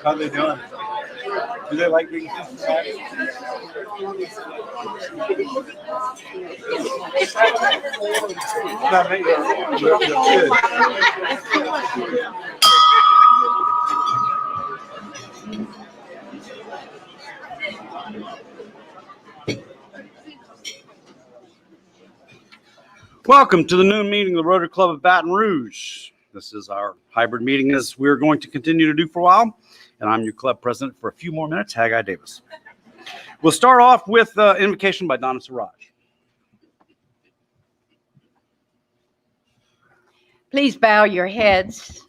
How they doing? Do they like being Cincinnati? Not me. Good. Welcome to the noon meeting of the Rotary Club of Baton Rouge. This is our hybrid meeting, as we're going to continue to do for a while. And I'm your club president for a few more minutes, Haggai Davis. We'll start off with invocation by Donna Siraj. Please bow your heads.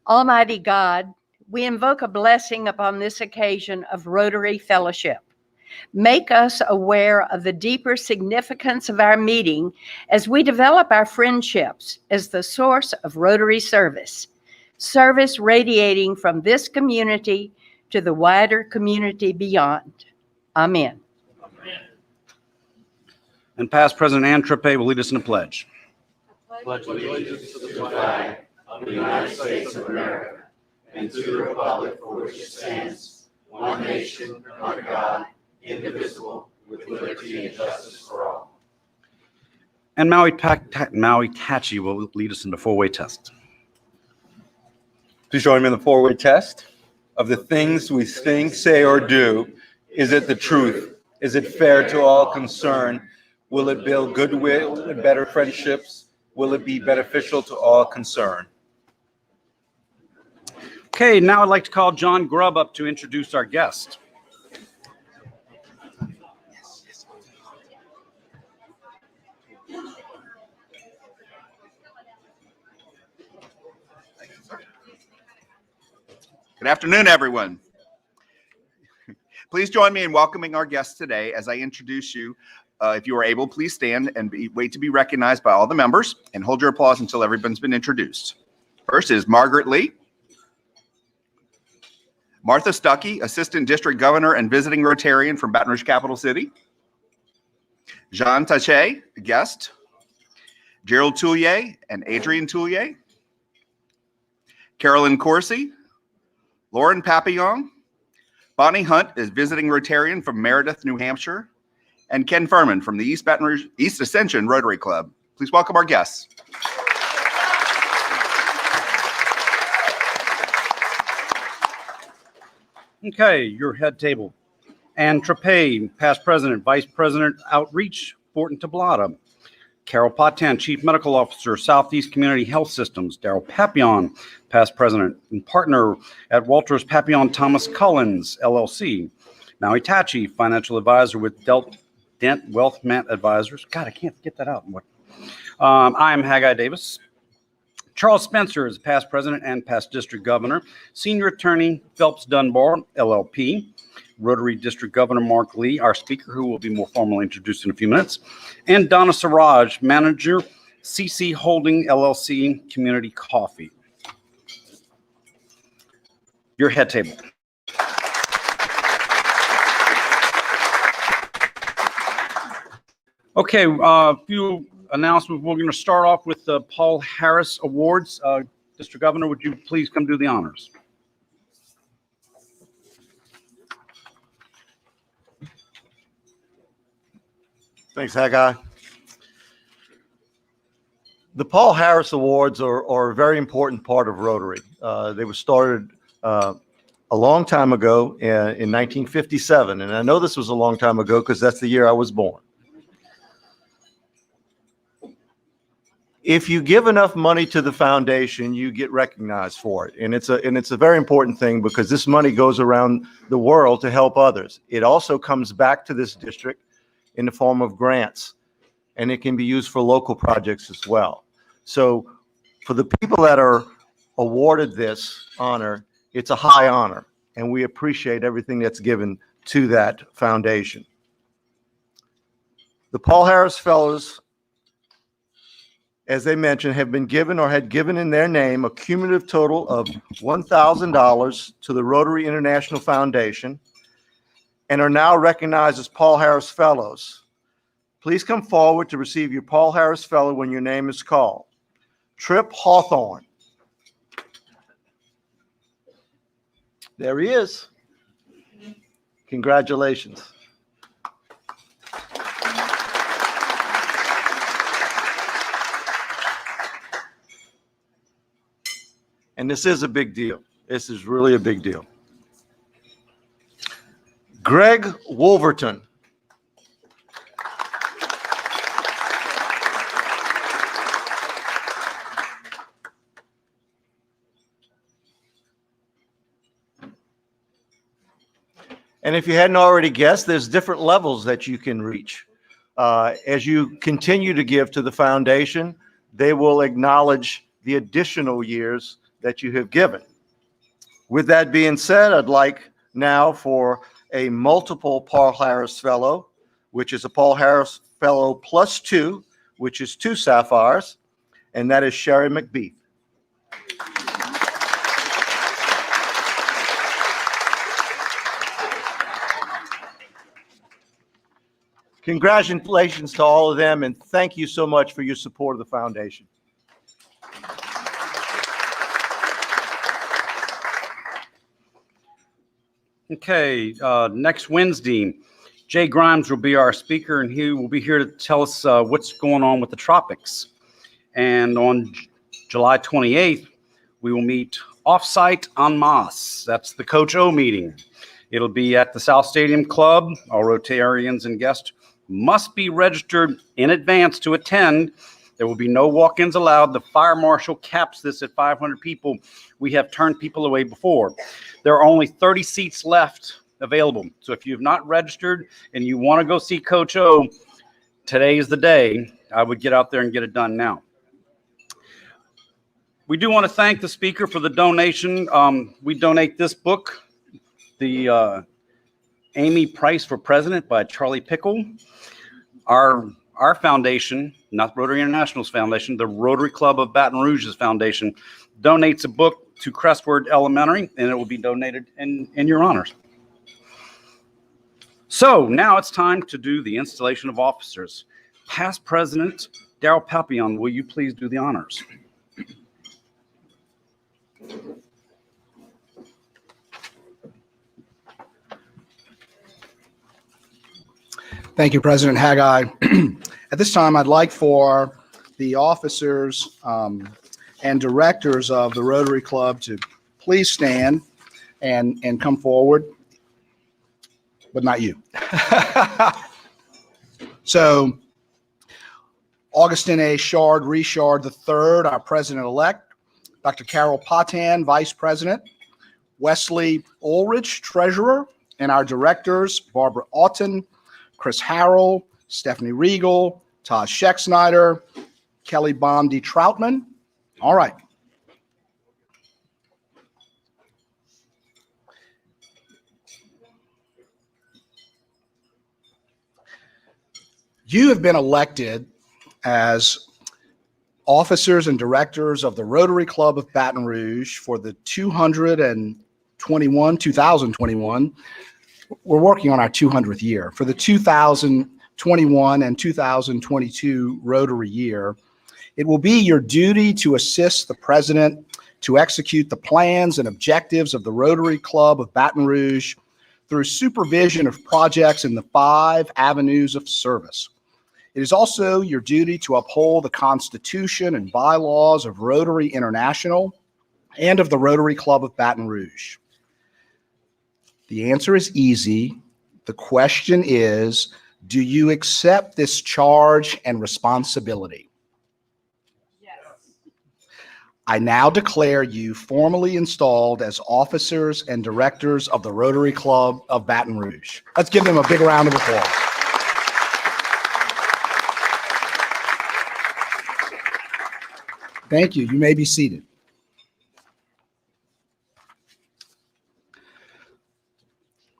Almighty God, we invoke a blessing upon this occasion of Rotary Fellowship. Make us aware of the deeper significance of our meeting as we develop our friendships as the source of Rotary service radiating from this community to the wider community beyond. Amen. And past President Ann Trippe will lead us in a pledge. Pledge allegiance to the flag of the United States of America and to the republic for which it stands, one nation, under God, indivisible, with liberty and justice for all. And Maui Tachi will lead us in the four-way test. Please join me in the four-way test. Of the things we think, say, or do, is it the truth? Is it fair to all concerned? Will it build goodwill and better friendships? Will it be beneficial to all concerned? Okay, now I'd like to call John Grubb up to introduce our guest. Good afternoon, everyone. Please join me in welcoming our guests today as I introduce you. If you are able, please stand and wait to be recognized by all the members, and hold your applause until everyone's been introduced. First is Margaret Lee. Martha Stuckey, Assistant District Governor and Visiting Rotarian from Baton Rouge Capital City. Jean Taché, guest. Gerald Toulier and Adrian Toulier. Carolyn Coursey. Lauren Papillon. Bonnie Hunt is Visiting Rotarian from Meredith, New Hampshire. And Ken Furman from the East Ascension Rotary Club. Please welcome our guests. Okay, your head table. Ann Trippe, past president, vice president, outreach, Fort and Tablada. Carol Potan, chief medical officer, Southeast Community Health Systems. Daryl Papillon, past president and partner at Walters Papillon Thomas Collins, LLC. Maui Tachi, financial advisor with Dent Wealth Advisors. God, I can't get that out. I am Haggai Davis. Charles Spencer is past president and past district governor. Senior attorney, Phelps Dunbar, LLP. Rotary District Governor Mark Lee, our speaker, who will be more formally introduced in a few minutes. And Donna Siraj, manager, CC Holding, LLC, Community Coffee. Your head table. Okay, a few announcements. We're going to start off with the Paul Harris Awards. District Governor, would you please come do the honors? Thanks, Haggai. The Paul Harris Awards are a very important part of Rotary. They were started a long time ago in 1957, and I know this was a long time ago because that's the year I was born. If you give enough money to the foundation, you get recognized for it, and it's a very important thing because this money goes around the world to help others. It also comes back to this district in the form of grants, and it can be used for local projects as well. So for the people that are awarded this honor, it's a high honor, and we appreciate everything that's given to that foundation. The Paul Harris Fellows, as they mentioned, have been given or had given in their name a cumulative total of $1,000 to the Rotary International Foundation, and are now recognized as Paul Harris Fellows. Please come forward to receive your Paul Harris Fellow when your name is called. Trip Hawthorne. There he is. Congratulations. And this is a big deal. This is really a big deal. Greg Wolverton. And if you hadn't already guessed, there's different levels that you can reach. As you continue to give to the foundation, they will acknowledge the additional years that you have given. With that being said, I'd like now for a multiple Paul Harris Fellow, which is a Paul Harris Fellow plus 2, which is 2 sapphires, and that is Sherry McBeath. Congratulations to all of them, and thank you so much for your support of the foundation. Okay, next Wednesday, Jay Grimes will be our speaker, and he will be here to tell us what's going on with the tropics. And on July 28th, we will meet off-site en masse. That's the Coach O meeting. It'll be at the South Stadium Club. All Rotarians and guests must be registered in advance to attend. There will be no walk-ins allowed. The fire marshal caps this at 500 people. We have turned people away before. There are only 30 seats left available. So if you've not registered and you want to go see Coach O, today is the day. I would get out there and get it done now. We do want to thank the speaker for the donation. We donate this book, the Amy Price for President by Charlie Pickle. Our foundation, not Rotary International's foundation, the Rotary Club of Baton Rouge's foundation, donates a book to Crestward Elementary, and it will be donated in your honors. So now it's time to do the installation of officers. Past President Darrell Papillon, will you please do the honors? Thank you, President Haggai. At this time, I'd like for the officers and directors of the Rotary Club to please stand and come forward, but not you. So, Augustin A. Richard III, our President-elect, Dr. Carol Patan, Vice President, Wesley Ulrich, Treasurer, and our directors, Barbara Auten, Chris Harrell, Stephanie Regal, Todd Scheck-Snyder, Kelly Bondi Troutman. All right. You have been elected as officers and directors of the Rotary Club of Baton Rouge for the 2021. We're working on our 200th year. For the 2021 and 2022 Rotary year, it will be your duty to assist the president to execute the plans and objectives of the Rotary Club of Baton Rouge through supervision of projects in the 5 avenues of service. It is also your duty to uphold the Constitution and bylaws of Rotary International and of the Rotary Club of Baton Rouge. The answer is easy. The question is, do you accept this charge and responsibility? Yes. I now declare you formally installed as officers and directors of the Rotary Club of Baton Rouge. Let's give them a big round of applause. Thank you. You may be seated.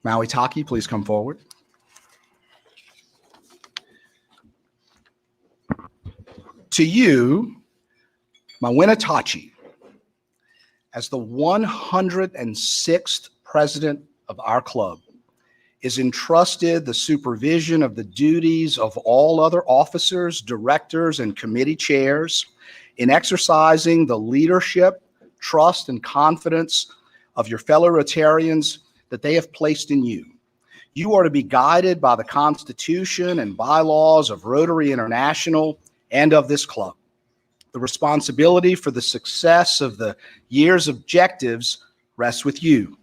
Maui Taki, please come forward. To you, Mawina Tachi, as the 106th president of our club, is entrusted the supervision of the duties of all other officers, directors, and committee chairs in exercising the leadership, trust, and confidence of your fellow Rotarians that they have placed in you. You are to be guided by the Constitution and bylaws of Rotary International and of this club. The responsibility for the success of the year's objectives rests with you.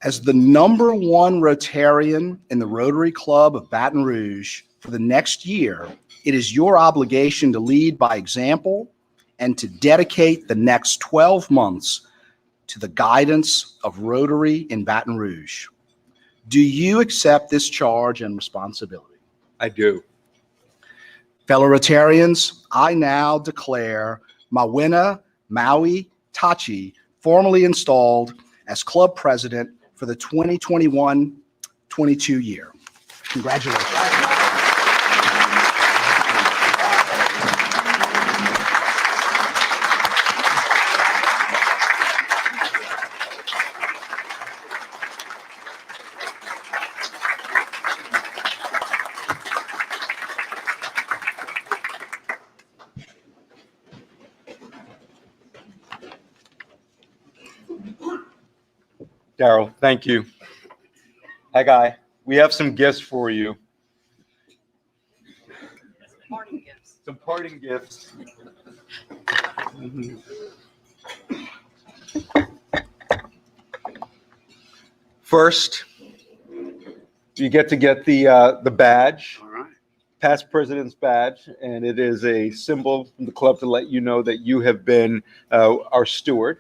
As the number one Rotarian in the Rotary Club of Baton Rouge for the next year, it is your obligation to lead by example and to dedicate the next 12 months to the guidance of Rotary in Baton Rouge. Do you accept this charge and responsibility? I do. Fellow Rotarians, I now declare Mawina Maui Tachi formally installed as club president for the 2021-22 year. Congratulations. Daryl, thank you. Hi, Guy. We have some gifts for you. Some parting gifts. First, you get the badge, All right. past president's badge, and it is a symbol from the club to let you know that you have been our steward.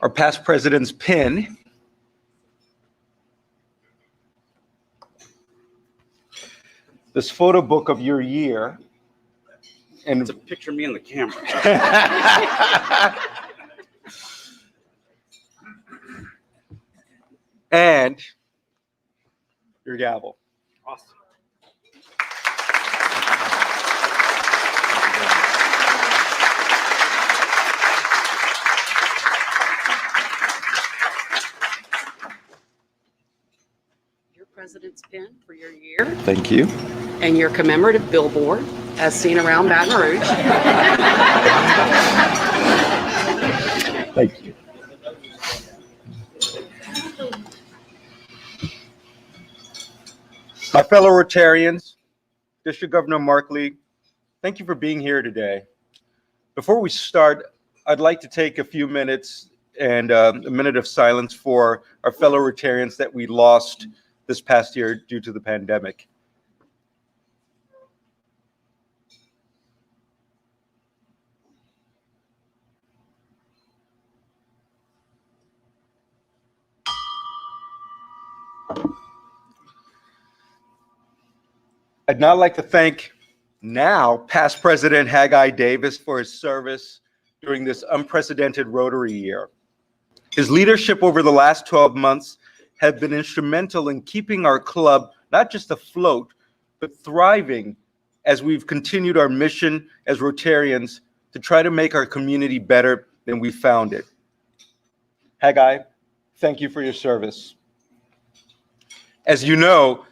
Our past president's pin. This photo book of your year. And It's a picture of me in the camera. and your gavel. Awesome. Your president's pin for your year Thank you. and your commemorative billboard as seen around Baton Rouge. Thank you. My fellow Rotarians, District Governor Markley, thank you for being here today. Before we start, I'd like to take a few minutes and a minute of silence for our fellow Rotarians that we lost this past year due to the pandemic. I'd now like to thank now past President Haggai Davis for his service during this unprecedented Rotary year. His leadership over the last 12 months have been instrumental in keeping our club not just afloat, but thriving as we've continued our mission as Rotarians to try to make our community better than we found it. Haggai, thank you for your service. As you know,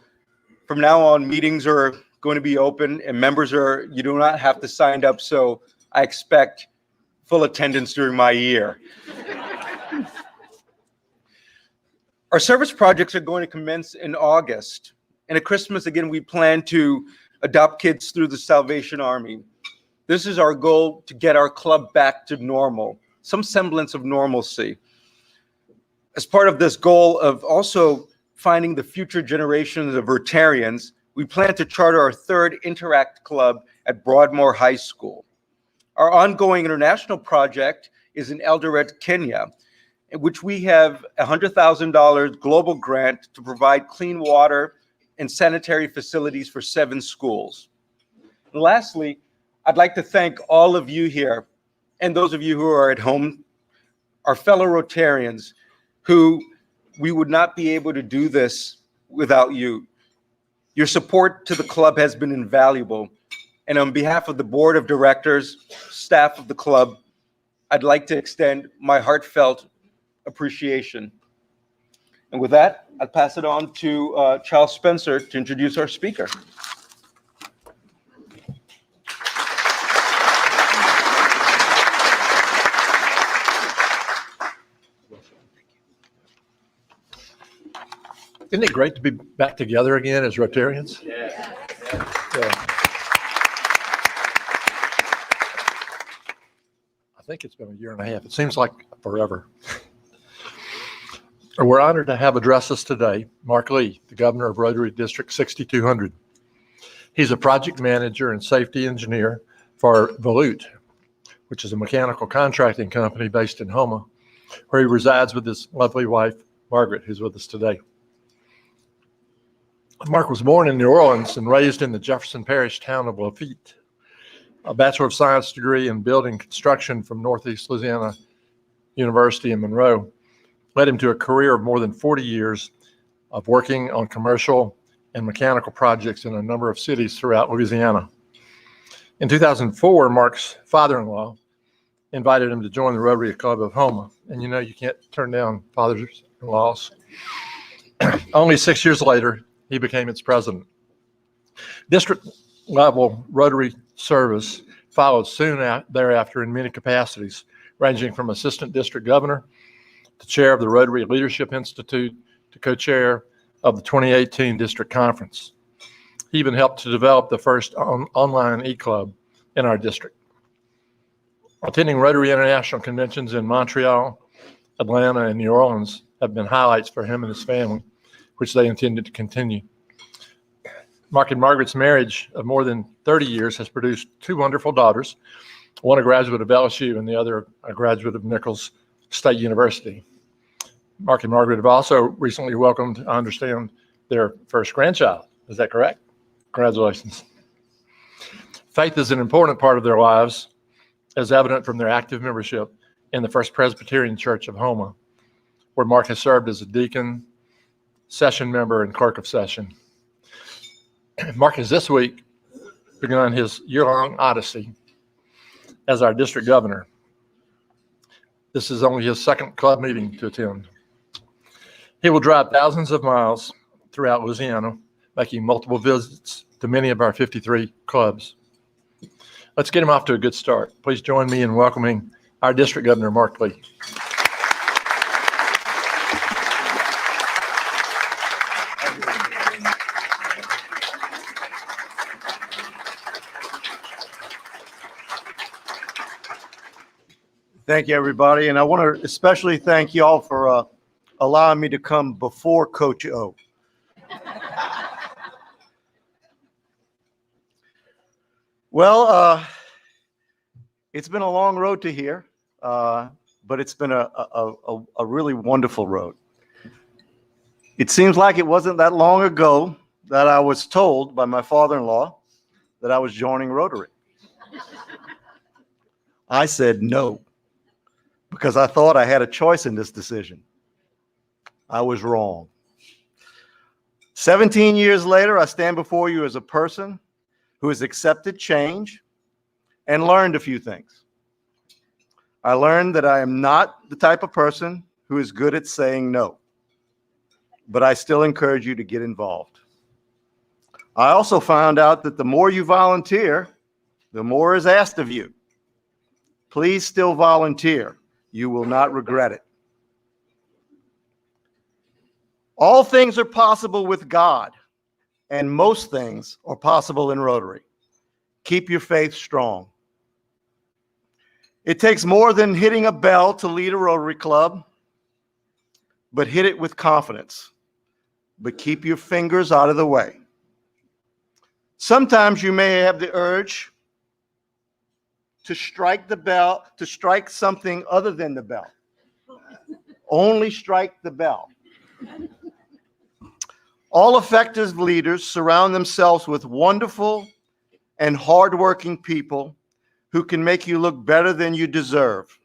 from now on, meetings are going to be open and you do not have to sign up, so I expect full attendance during my year. Our service projects are going to commence in August. And at Christmas, again, we plan to adopt kids through the Salvation Army. This is our goal, to get our club back to normal, some semblance of normalcy. As part of this goal of also finding the future generations of Rotarians, we plan to charter our third Interact Club at Broadmoor High School. Our ongoing international project is in Eldoret, Kenya, in which we have a $100,000 global grant to provide clean water and sanitary facilities for 7 schools. And lastly, I'd like to thank all of you here and those of you who are at home, our fellow Rotarians, who we would not be able to do this without you. Your support to the club has been invaluable. And on behalf of the board of directors, staff of the club, I'd like to extend my heartfelt appreciation. And with that, I'll pass it on to Charles Spencer to introduce our speaker. Isn't it great to be back together again as Rotarians? Yeah. Yeah. I think it's been a year and a half. It seems like forever. We're honored to have address us today Mark Lee, the governor of Rotary District 6200. He's a project manager and safety engineer for Volute, which is a mechanical contracting company based in Houma, where he resides with his lovely wife, Margaret, who's with us today. Mark was born in New Orleans and raised in the Jefferson Parish town of Lafitte. A Bachelor of Science degree in building construction from Northeast Louisiana University in Monroe led him to a career of more than 40 years of working on commercial and mechanical projects in a number of cities throughout Louisiana. In 2004, Mark's father-in-law invited him to join the Rotary Club of Houma. And you know, you can't turn down fathers-in-laws. Only 6 years later, he became its president. District level Rotary service followed soon thereafter in many capacities, ranging from assistant district governor to chair of the Rotary Leadership Institute to co-chair of the 2018 district conference. He even helped to develop the first online e-club in our district. Attending Rotary International conventions in Montreal, Atlanta, and New Orleans have been highlights for him and his family, which they intended to continue. Mark and Margaret's marriage of more than 30 years has produced two wonderful daughters, one a graduate of LSU and the other a graduate of Nichols State University. Mark and Margaret have also recently welcomed, I understand, their first grandchild. Is that correct? Congratulations. Faith is an important part of their lives, as evident from their active membership in the First Presbyterian Church of Houma, where Mark has served as a deacon, session member, and clerk of session. Mark has this week begun his year-long odyssey as our district governor. This is only his second club meeting to attend. He will drive thousands of miles throughout Louisiana, making multiple visits to many of our 53 clubs. Let's get him off to a good start. Please join me in welcoming our district governor, Mark Lee. Thank you, everybody. And I want to especially thank you all for allowing me to come before Coach O. Well, it's been a long road to here, but it's been a really wonderful road. It seems like it wasn't that long ago that I was told by my father-in-law that I was joining Rotary. I said no, because I thought I had a choice in this decision. I was wrong. 17 years later, I stand before you as a person who has accepted change and learned a few things. I learned that I am not the type of person who is good at saying no, but I still encourage you to get involved. I also found out that the more you volunteer, the more is asked of you. Please still volunteer. You will not regret it. All things are possible with God, and most things are possible in Rotary. Keep your faith strong. It takes more than hitting a bell to lead a Rotary Club, but hit it with confidence. But keep your fingers out of the way. Sometimes you may have the urge to strike the bell, to strike something other than the bell. Only strike the bell. All effective leaders surround themselves with wonderful and hardworking people who can make you look better than you deserve.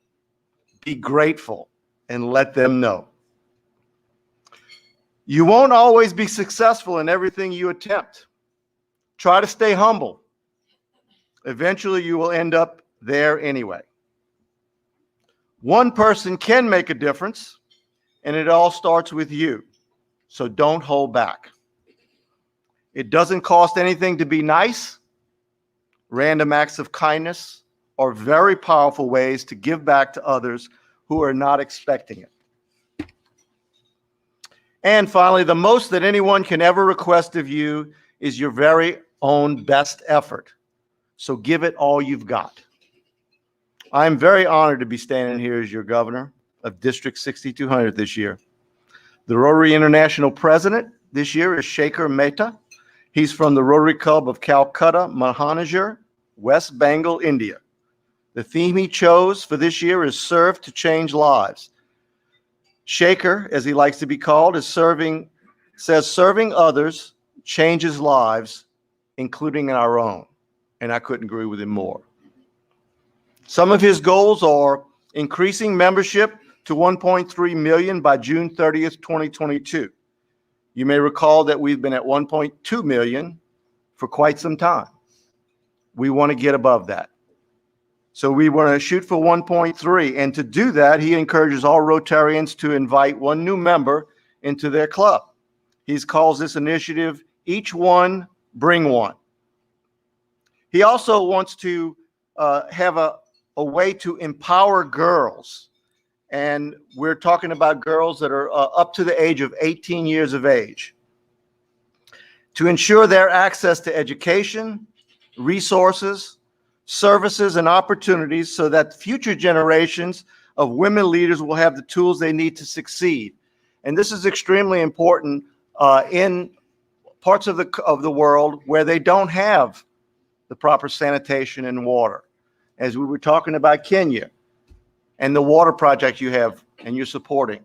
Be grateful and let them know. You won't always be successful in everything you attempt. Try to stay humble. Eventually, you will end up there anyway. One person can make a difference, and it all starts with you. So don't hold back. It doesn't cost anything to be nice. Random acts of kindness are very powerful ways to give back to others who are not expecting it. And finally, the most that anyone can ever request of you is your very own best effort. So give it all you've got. I'm very honored to be standing here as your governor of District 6200 this year. The Rotary International president this year is Shekhar Mehta. He's from the Rotary Club of Calcutta, Mahanagar, West Bengal, India. The theme he chose for this year is Serve to Change Lives. Shekhar, as he likes to be called, says serving others changes lives, including our own. And I couldn't agree with him more. Some of his goals are increasing membership to 1.3 million by June 30th, 2022. You may recall that we've been at 1.2 million for quite some time. We want to get above that. So we want to shoot for 1.3. And to do that, he encourages all Rotarians to invite one new member into their club. He calls this initiative, Each One, Bring One. He also wants to have a way to empower girls. And we're talking about girls that are up to the age of 18 years of age, to ensure their access to education, resources, services, and opportunities so that future generations of women leaders will have the tools they need to succeed. And this is extremely important in parts of the world where they don't have the proper sanitation and water. As we were talking about Kenya and the water project you have and you're supporting,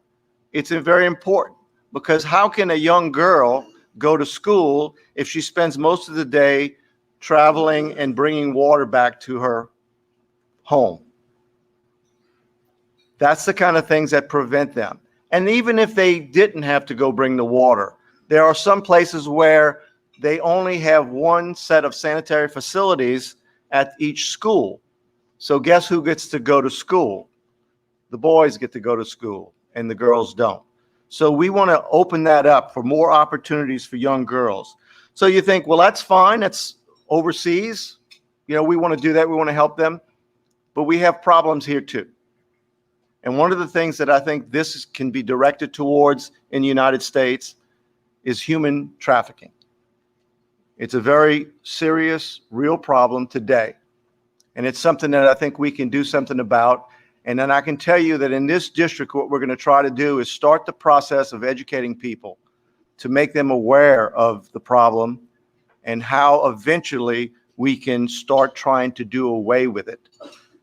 it's very important, because how can a young girl go to school if she spends most of the day traveling and bringing water back to her home? That's the kind of things that prevent them. And even if they didn't have to go bring the water, there are some places where they only have one set of sanitary facilities at each school. So guess who gets to go to school? The boys get to go to school and the girls don't. So we want to open that up for more opportunities for young girls. So you think, well, that's fine. That's overseas. You know, we want to do that. We want to help them. But we have problems here too. And one of the things that I think this can be directed towards in the United States is human trafficking. It's a very serious, real problem today. And it's something that I think we can do something about. And then I can tell you that in this district, what we're going to try to do is start the process of educating people to make them aware of the problem and how eventually we can start trying to do away with it.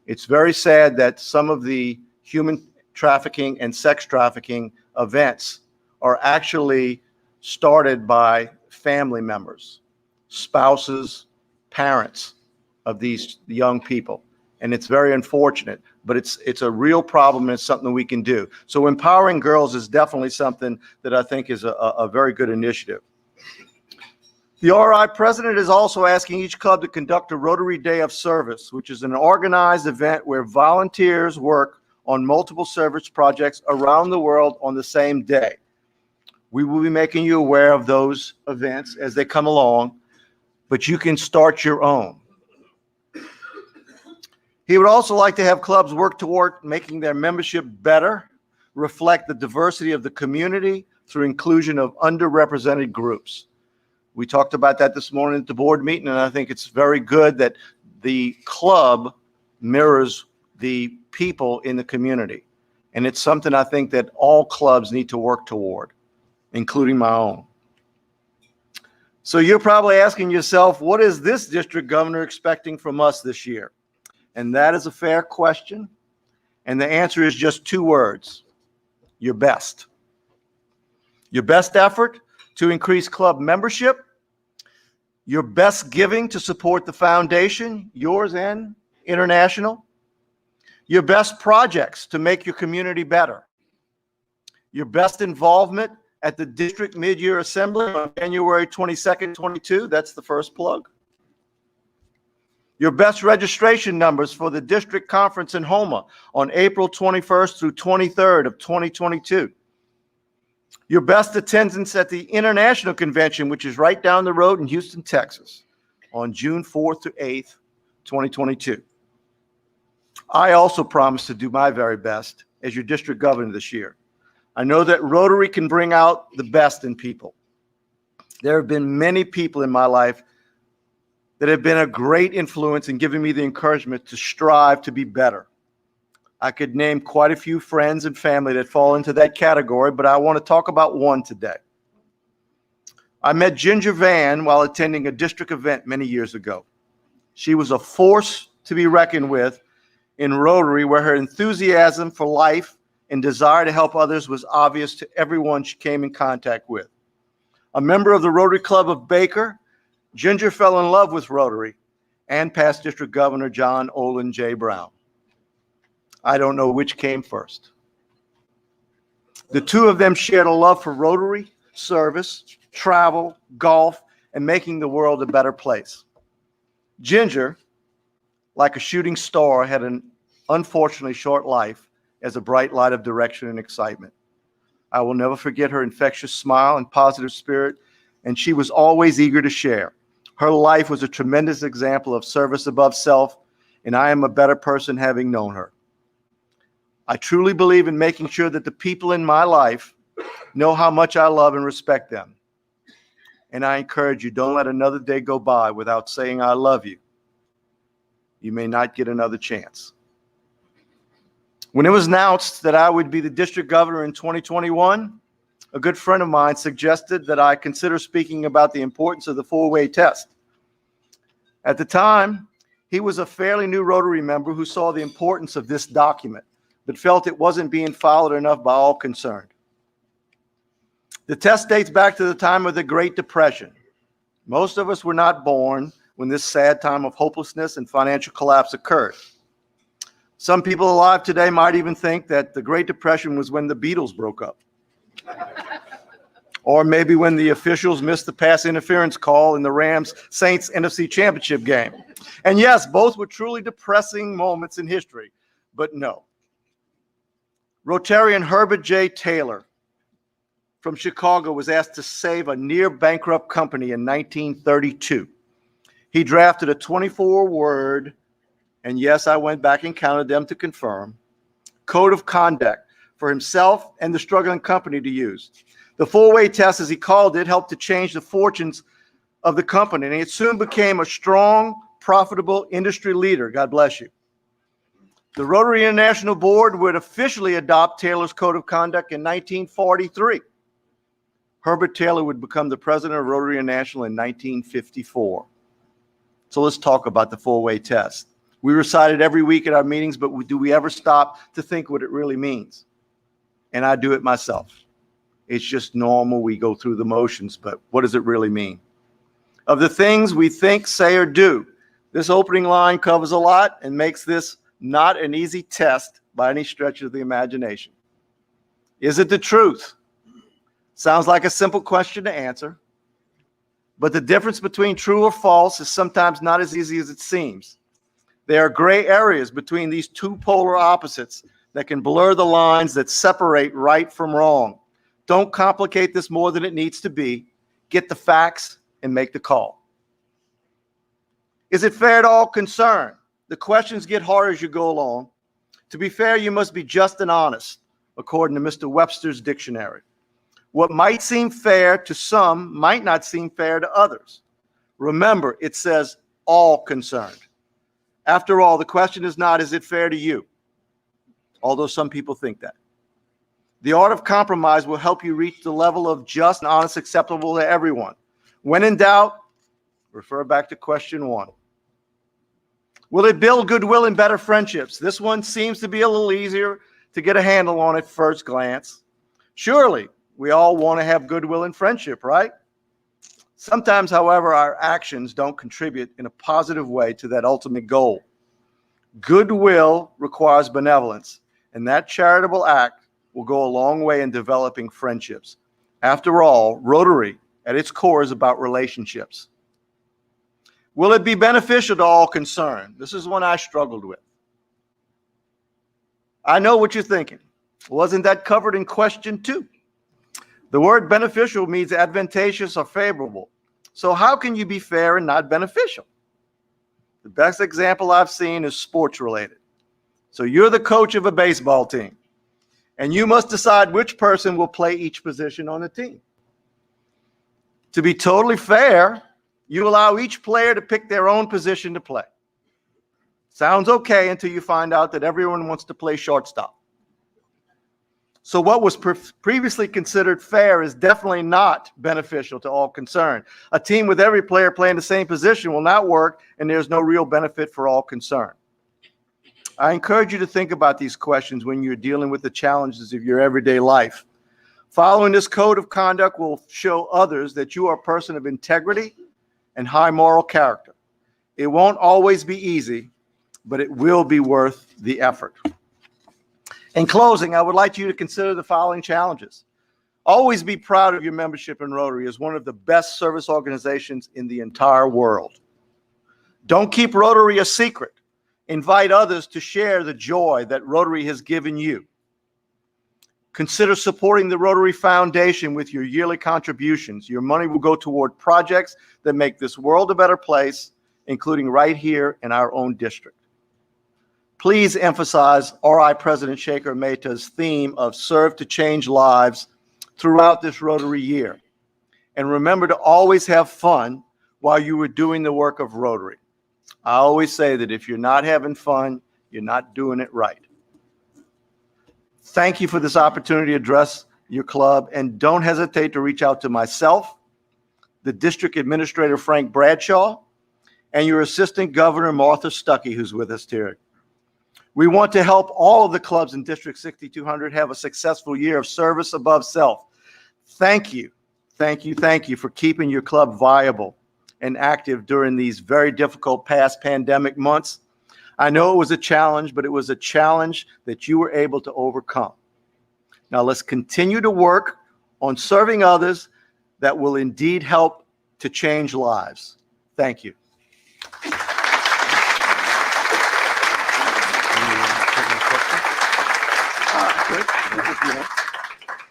It's very sad that some of the human trafficking and sex trafficking events are actually started by family members, spouses, parents of these young people. And it's very unfortunate, but it's a real problem, and it's something we can do. So empowering girls is definitely something that I think is a very good initiative. The RI president is also asking each club to conduct a Rotary Day of Service, which is an organized event where volunteers work on multiple service projects around the world on the same day. We will be making you aware of those events as they come along, but you can start your own. He would also like to have clubs work toward making their membership better, reflect the diversity of the community through inclusion of underrepresented groups. We talked about that this morning at the board meeting, and I think it's very good that the club mirrors the people in the community. And it's something I think that all clubs need to work toward, including my own. So you're probably asking yourself, what is this district governor expecting from us this year? And that is a fair question. And the answer is just two words: your best. Your best effort to increase club membership, your best giving to support the foundation, yours and international, your best projects to make your community better, your best involvement at the district mid-year assembly on January 22nd, 22. That's the first plug. Your best registration numbers for the district conference in Houma on April 21st through 23rd of 2022. Your best attendance at the international convention, which is right down the road in Houston, Texas, on June 4th to 8th, 2022. I also promise to do my very best as your district governor this year. I know that Rotary can bring out the best in people. There have been many people in my life that have been a great influence in giving me the encouragement to strive to be better. I could name quite a few friends and family that fall into that category, but I want to talk about one today. I met Ginger Van while attending a district event many years ago. She was a force to be reckoned with in Rotary, where her enthusiasm for life and desire to help others was obvious to everyone she came in contact with. A member of the Rotary Club of Baker, Ginger fell in love with Rotary and past District Governor John Olin J. Brown. I don't know which came first. The two of them shared a love for Rotary, service, travel, golf, and making the world a better place. Ginger, like a shooting star, had an unfortunately short life as a bright light of direction and excitement. I will never forget her infectious smile and positive spirit, and she was always eager to share. Her life was a tremendous example of service above self, and I am a better person having known her. I truly believe in making sure that the people in my life know how much I love and respect them. And I encourage you, don't let another day go by without saying I love you. You may not get another chance. When it was announced that I would be the district governor in 2021, a good friend of mine suggested that I consider speaking about the importance of the four-way test. At the time, he was a fairly new Rotary member who saw the importance of this document, but felt it wasn't being followed enough by all concerned. The test dates back to the time of the Great Depression. Most of us were not born when this sad time of hopelessness and financial collapse occurred. Some people alive today might even think that the Great Depression was when the Beatles broke up. Or maybe when the officials missed the pass interference call in the Rams-Saints NFC Championship game. And yes, both were truly depressing moments in history, but no. Rotarian Herbert J. Taylor from Chicago was asked to save a near-bankrupt company in 1932. He drafted a 24-word, and yes, I went back and counted them to confirm, code of conduct for himself and the struggling company to use. The four-way test, as he called it, helped to change the fortunes of the company, and it soon became a strong, profitable industry leader. God bless you. The Rotary International Board would officially adopt Taylor's code of conduct in 1943. Herbert Taylor would become the president of Rotary International in 1954. So let's talk about the four-way test. We recite it every week at our meetings, but do we ever stop to think what it really means? And I do it myself. It's just normal. We go through the motions, but what does it really mean? Of the things we think, say, or do, this opening line covers a lot and makes this not an easy test by any stretch of the imagination. Is it the truth? Sounds like a simple question to answer, but the difference between true or false is sometimes not as easy as it seems. There are gray areas between these two polar opposites that can blur the lines that separate right from wrong. Don't complicate this more than it needs to be. Get the facts and make the call. Is it fair to all concerned? The questions get harder as you go along. To be fair, you must be just and honest, according to Mr. Webster's dictionary. What might seem fair to some might not seem fair to others. Remember, it says all concerned. After all, the question is not, is it fair to you? Although some people think that. The art of compromise will help you reach the level of just and honest acceptable to everyone. When in doubt, refer back to question 1. Will it build goodwill and better friendships? This one seems to be a little easier to get a handle on at first glance. Surely, we all want to have goodwill and friendship, right? Sometimes, however, our actions don't contribute in a positive way to that ultimate goal. Goodwill requires benevolence, and that charitable act will go a long way in developing friendships. After all, Rotary, at its core, is about relationships. Will it be beneficial to all concerned? This is one I struggled with. I know what you're thinking. Wasn't that covered in question 2? The word beneficial means advantageous or favorable. So how can you be fair and not beneficial? The best example I've seen is sports related. So you're the coach of a baseball team, and you must decide which person will play each position on the team. To be totally fair, you allow each player to pick their own position to play. Sounds okay until you find out that everyone wants to play shortstop. So what was previously considered fair is definitely not beneficial to all concerned. A team with every player playing the same position will not work, and there's no real benefit for all concerned. I encourage you to think about these questions when you're dealing with the challenges of your everyday life. Following this code of conduct will show others that you are a person of integrity and high moral character. It won't always be easy, but it will be worth the effort. In closing, I would like you to consider the following challenges. Always be proud of your membership in Rotary as one of the best service organizations in the entire world. Don't keep Rotary a secret. Invite others to share the joy that Rotary has given you. Consider supporting the Rotary Foundation with your yearly contributions. Your money will go toward projects that make this world a better place, including right here in our own district. Please emphasize RI President Shaker Mehta's theme of serve to change lives throughout this Rotary year. And remember to always have fun while you are doing the work of Rotary. I always say that if you're not having fun, you're not doing it right. Thank you for this opportunity to address your club, and don't hesitate to reach out to myself, the District Administrator Frank Bradshaw, and your Assistant Governor Martha Stuckey, who's with us here. We want to help all of the clubs in District 6200 have a successful year of service above self. Thank you, thank you, thank you for keeping your club viable and active during these very difficult past pandemic months. I know it was a challenge, but it was a challenge that you were able to overcome. Now let's continue to work on serving others that will indeed help to change lives. Thank you.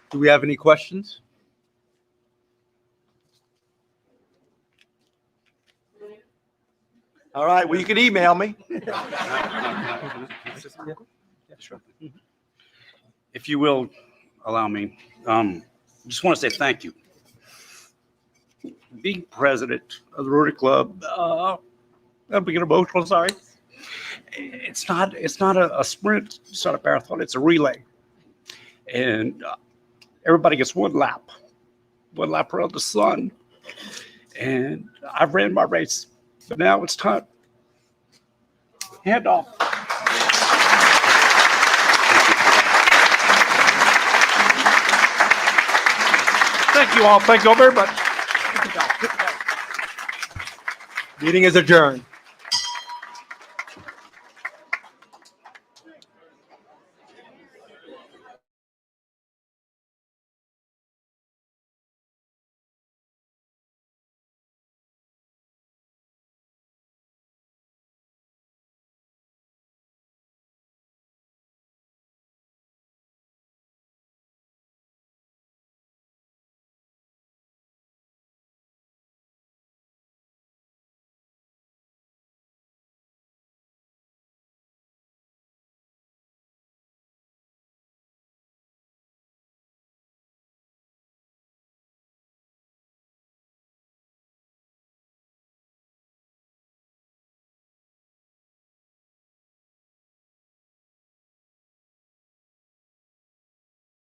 Do we have any questions? All right, well, you can email me. If you will allow me, just want to say thank you. Being president of the Rotary Club, I'm getting emotional, sorry. It's not a sprint, it's not a marathon, it's a relay. And everybody gets one lap around the sun. And I've ran my race, but now it's time. Hand off. Thank you all. Thank you all very much. Meeting is adjourned.